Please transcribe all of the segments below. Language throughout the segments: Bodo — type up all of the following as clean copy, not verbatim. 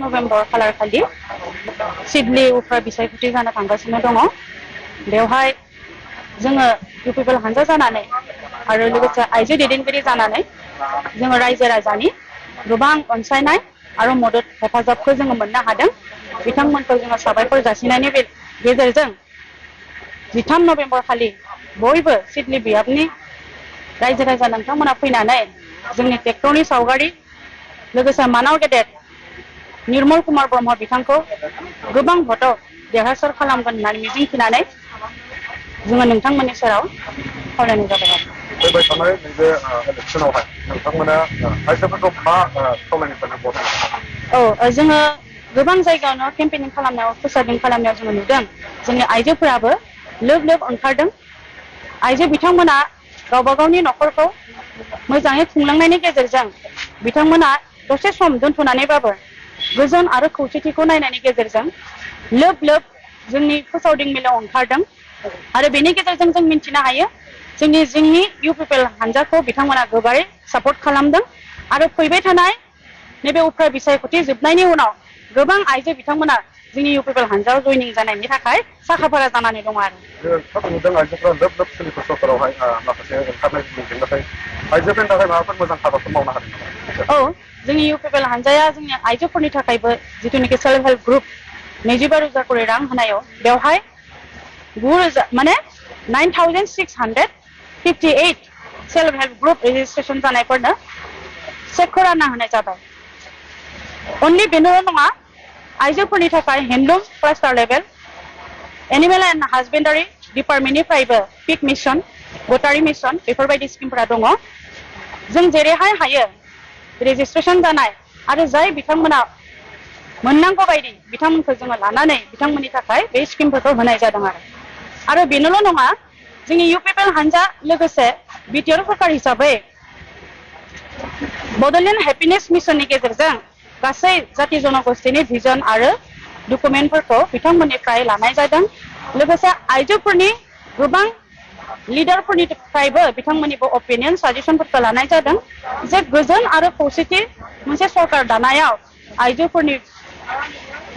नभेम्बर खालार खालि सिडली उफ्रा बिसायख'थि जानो थांगासिनो दङ। बेवहाय जोङो इउपिपिएल हानजा जानानै आरो लोगोसे आइजो दैदेनगिरि जानानै जोङो रायजो राजानि गोबां अनसायनाय आरो मदद हेफाजाबखौ जोङो मोननो हादों। बिथांमोनखौ जोङो साबायखर जासिनायनि गेजेरजों 13 नभेम्बर खालि बयबो सिडली बियाबनि रायजो राजा नोंथांमोना फैनानै जोंनि ट्रेक्टरनि सावगारि लोगोसे मानाव गेदेर निर्मल कुमार ब्रह्म बिथांखौ गोबां भटआव देरहासार खालामगोन होननानै मिजिंथिनानै जोङो नोंथांमोननि सेराव खावलायनाय जाबाय आरो। फैबाय थानाय नैबे इलेक्सनावहाय नोंथांमोना आइजोफोरखौ मा खावलायनो सानो भट होनो? जोङो गोबां जायगायावनो केम्पेनिं खालामनायाव प्रसारिं खालामनायाव जोङो नुदों जोंनि आइजोफोराबो लोब लोब ओंखारदों। आइजो बिथांमोना गावबा गावनि न'खरखौ मोजाङै खुंलांनायनि गेजेरजों बिथांमोना दसे सम दोनथ'नानैबाबो गोजोन आरो खौसेथिखौ नायनायनि गेजेरजों लोब लोब जोंनि फोसावदिं मेलाव ओंखारदों आरो बेनि गेजेरजों जों मिन्थिनो हायो जोंनि इउपिपिएल हानजाखौ बिथांमोना गोबारै सापर्ट खालामदों आरो फैबाय थानाय नैबे उफ्रा बिसायख'थि जोबनायनि उनाव गोबां आइजो बिथांमोना जोंनि इउपिपिएल हानजायाव जयनिं जानायनि थाखाय साखाफारा जानानै दङ आरो। खोब नुदों आइजोफोरा लोब लोब सोलिफु सरकारावहाय माखासे ओंखारनाय नुदों, नाथाय आइजोफोरनि थाखाय माबाफोर मोजां हाबाफोर मावनो हादों नामा? औ, जोंनि इउपिपिएल हानजाया जोंनि आइजोफोरनि थाखायबो जिथुनिखि सेल्फ हेल्प ग्रुप 25 रोजा करि रां होनायाव बेवहाय 9,658 सेल्फ हेल्प ग्रुप रेजिस्ट्रेसन जानायफोरनो चेकखौ रानना होनाय जाबाय। अनलि बेनोल' नङा, आइजोफोरनि थाखाय handloom cluster level animal and husbandry डिपार्टमेन्टनिफ्रायबो पिक मिशन, गटारि मिशन बेफोरबायदि स्किमफोरा दङ। जों जेरैहाय हायो रेजिस्ट्रेसन जानाय आरो जाय बिथांमोना मोननांगौ बायदि बिथांमोनखौ जोङो लानानै बिथांमोननि थाखाय बे स्किमफोरखौ होनाय जादों आरो बेनोल' नङा, जोंनि इउपिपिएल हानजा लोगोसे बिटिआर सरकार हिसाबै बड'लेण्ड हेपिनेस मिशननि गेजेरजों गासै जाति जनगोष्ठीनि भिजन आरो डकुमेन्टफोरखौ बिथांमोननिफ्राय लानाय जादों। लोगोसे आइजोफोरनि गोबां लिडारफोरनिफ्रायबो बिथांमोननिबो अपिनियन साजेसनफोरखौ लानाय जादों जे गोजोन आरो खौसेथि मोनसे सरकार दानायाव आइजोफोरनि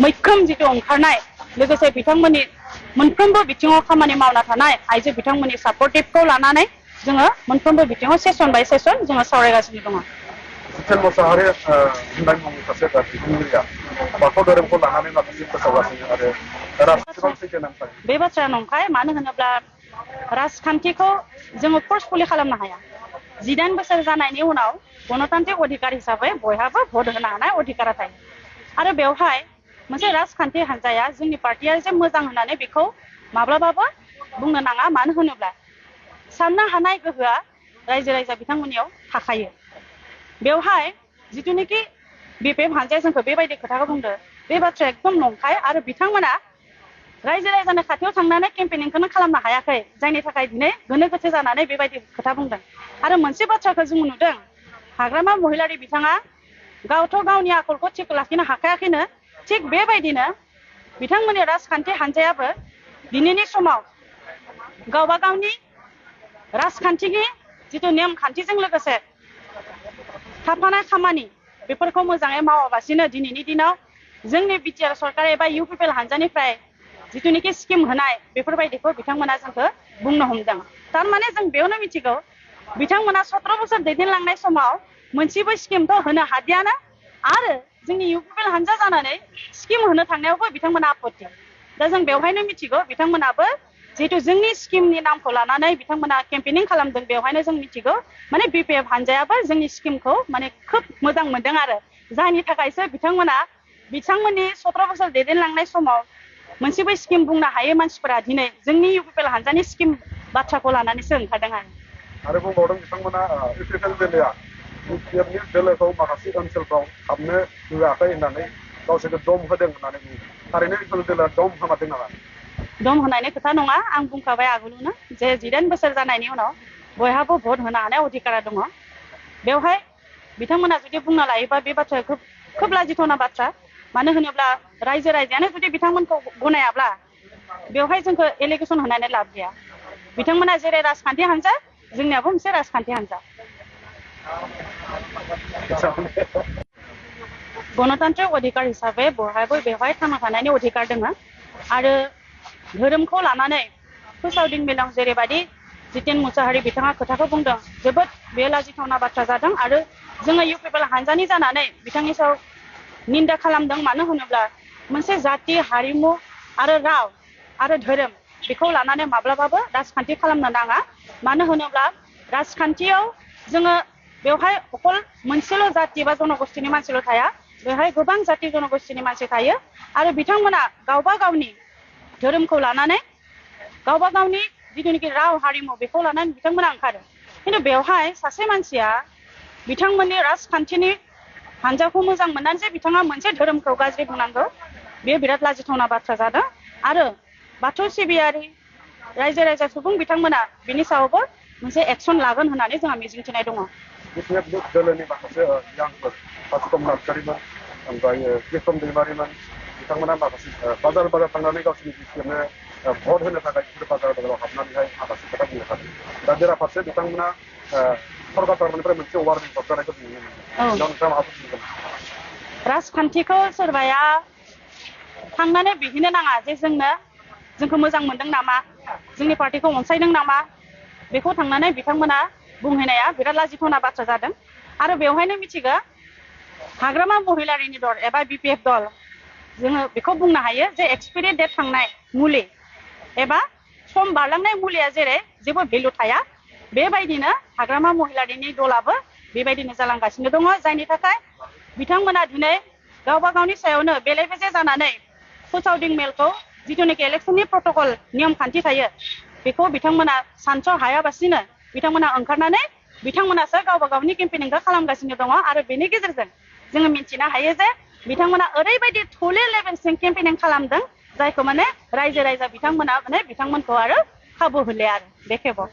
मैखोम जिथु ओंखारनाय लोगोसे बिथांमोननि मोनफ्रोमबो बिथिङाव खामानि मावना थानाय आइजो बिथांमोननि सापर्टिभखौ लानानै जोङो मोनफ्रोमबो बिथिङाव सेसन बाय सेसन जोङो सावरायगासिनो दङ। जितेन मोसाहारि होननाय मुंनि सासे दैदेनगिरिया बाथौ धोरोमखौ लानानै माखासे फोसावगासिनो आरो राजखान्थियाव सैथो नांथारगौ। बे बाथ्राया नंखाय। मानो होनोब्ला राजखान्थिखौ जोङो फर्सफुलि खालामनो हाया। 19 बोसोर जानायनि उनाव गणतान्त्रिक अधिकार हिसाबै बयहाबो भट होनो हानाय अधिकारा थायो आरो बेवहाय मोनसे राजखान्थि हान्जाया जोंनि पार्टिया जे मोजां होननानै बेखौ माब्लाबाबो बुंनो नाङा। मानो होनोब्ला साननो हानाय गोहोआ रायजो राजा बिथांमोननियाव थाखायो। बेवहाय जिथुनिखि बिपिएफ हानजाया जोंखौ बेबायदि खोथाखौ बुंदो, बे बाथ्राया एकदम नंखाय आरो बिथांमोना रायजो राजानि खाथियाव थांनानै केम्पेनिंखौनो खालामनो हायाखै, जायनि थाखाय दिनै गोनो गोथो जानानै बेबायदि खोथा बुंदों। आरो मोनसे बाथ्राखौ जों नुदों, हाग्रामा महिलारि बिथाङा गावथ' गावनि आखलखौ थिग लाखिनो हाखायाखैनो, थिग बेबायदिनो बिथांमोननि राजखान्थि हान्जायाबो दिनैनि समाव गावबा गावनि राजखान्थिनि जिथु नेमखान्थिजों लोगोसे थाफानाय खामानि बेफोरखौ मोजाङै मावाबासिनो दिनैनि दिनाव जोंनि बिटिआर सरकार एबा इउपिपिएल हानजानिफ्राय जिथुनिखि स्किम होनाय बेफोरबायदिखौ बिथांमोना जोंखौ बुंनो हमदों। थारमाने जों बेयावनो मिथिगौ बिथांमोना 17 बोसोर दैदेनलांनाय समाव मोनसेबो स्किमथ' होनो हादियानो आरो जोंनि इउपिपिएल हानजा जानानै स्किम होनो थांनायावबो बिथांमोना आपत्ति। दा जों बेवहायनो मिथिगौ बिथांमोनाबो जिहेतु जोंनि स्किमनि नामखौ लानानै बिथांमोना केम्पेनिं खालामदों, बेवहायनो जों मिथिगौ माने बिपिएफ हानजायाबो जोंनि स्किमखौ माने खोब मोजां मोनदों आरो जायनि थाखायसो बिथांमोननि 17 बोसोर दैदेनलांनाय समाव मोनसेबो स्किम बुंनो हायै मानसिफोरा दिनै जोंनि इउपिपिएल हानजानि स्किम बाथ्राखौ लानानैसो ओंखारदों आरो बुंबावदों बिथांमोना इउपिपिएल बेलाया बिटिआरनि दोलोखौ माखासे ओनसोलफ्राव हाबनो होआखै होननानै गावसोरखौ दम होदों होननानै बुङो। थारैनो इउपिपिएल दोलोआ दम होमारदों नामा? दम होनायनि खोथा नङा। आं बुंखाबाय आगोलावनो जे 19 बोसोर जानायनि उनाव बयहाबो भट होनो हानाय अधिकारा दङ। बेवहाय बिथांमोना जुदि बुंना लायोबा बे बाथ्राया खोब लाजिथावना बाथ्रा। मानो होनोब्ला रायजो राजायानो जुदि बिथांमोनखौ गनायाब्ला बेवहाय जोंखौ एलिगेसन होनानै लाब गैया। बिथांमोना जेरै राजखान्थि हान्जा, जोंनियाबो मोनसे राजखान्थि हान्जा। गणतान्त्रिक अधिकार हिसाबै बयहाबो बेवहाय थांना थानायनि अधिकार दङ आरो धोरोमखौ लानानै फोसावदिं मेलाव जेरैबायदि जितेन मुसाहारि बिथाङा खोथाखौ बुंदों जोबोद बे लाजिथावना बाथ्रा जादों आरो जोङो इउ पिपल हानजानि जानानै बिथांनि सायाव निन्दा खालामदों मानो होनोब्ला मोनसे जाति हारिमु आरो राव आरो धोरोम बेखौ लानानै माब्लाबाबो राजखान्थि खालामनो नाङा मानो होनोब्ला राजखान्थियाव जोङो बेवहाय अकल मोनसेल' जाति बा जनगोष्ठीनि मानसिल' थाया बेवहाय गोबां जाति जनगोष्ठीनि मानसि थायो आरो बिथांमोना गावबा गावनि धोरोमखौ लानानै गावबा गावनि जिथुनिखि राव हारिमु बेखौ लानानै बिथांमोना ओंखारो खिन्थु बेवहाय सासे मानसिया बिथांमोननि राजखान्थिनि हानजाखौ मोजां मोननानै जे बिथाङा मोनसे धोरोमखौ गाज्रि बुंनांगौ बेयो बिराद लाजिथावना बाथ्रा जादों आरो बाथौ सिबियारि रायजो राजा सुबुं बिथांमोना बिनि सायावबो मोनसे एक्सन लागोन होननानै जोंहा मिजिंथिनाय दङ दोलोनि माखासे यांफोर बासुकम नार्जारिमोन ओमफ्राय कृष्ण दैमारिमोन बिथांमोना माखासे बाजार बाजार थांनानै गावसोरनि बिसिनो भट होनो थाखाय बिसोर बाजार बाजाराव हाबनानैहाय माखासे खोथा बुंनो थाखाय दा बेराफारसे बिथांमोना सरकारनिफ्राय मोनसे वार्निं हरजानायखौ जों नुनो मोनो नोंथाङा माबाफोर बुंगोन राजखान्थिखौ सोरबाया थांनानै बिहैनो नाङा जे जोंखौ मोजां मोनदों नामा जोंनि पार्टिखौ अनसायदों नामा बेखौ थांनानै बिथांमोना बुंहैनाया बिराद लाजिथावना बाथ्रा जादों आरो बेवहायनो मिथिगौ हाग्रामा महिलारिनि दल एबा बिपिएफ दल जोङो बेखौ बुंनो हायो जे एक्सपायरि डेट थांनाय मुलि एबा सम बारलांनाय मुलिया जेरै जेबो भेलु थाया बेबायदिनो हाग्रामा महिलारिनि दलाबो बेबायदिनो जालांगासिनो दङ जायनि थाखाय बिथांमोना दिनै गावबा गावनि सायावनो बेले बेजे जानानै फोसावदिं मेलखौ जिथुनिखि इलेक्सननि प्रट'कल नियम खान्थि थायो बेखौ बिथांमोना सानस' हायाबासिनो बिथांमोना ओंखारनानै बिथांमोनासो गावबा गावनि केम्पेनिंखौ खालामगासिनो दङ आरो बेनि गेजेरजों जोङो मिन्थिनो हायो जे बिथांमोना ओरैबायदि थौले लेभेलसिम केम्पेनिं खालामदों जायखौ माने रायजो राजा बिथांमोना माने बिथांमोनखौ आरो खाबु होले आरो बे खेबाव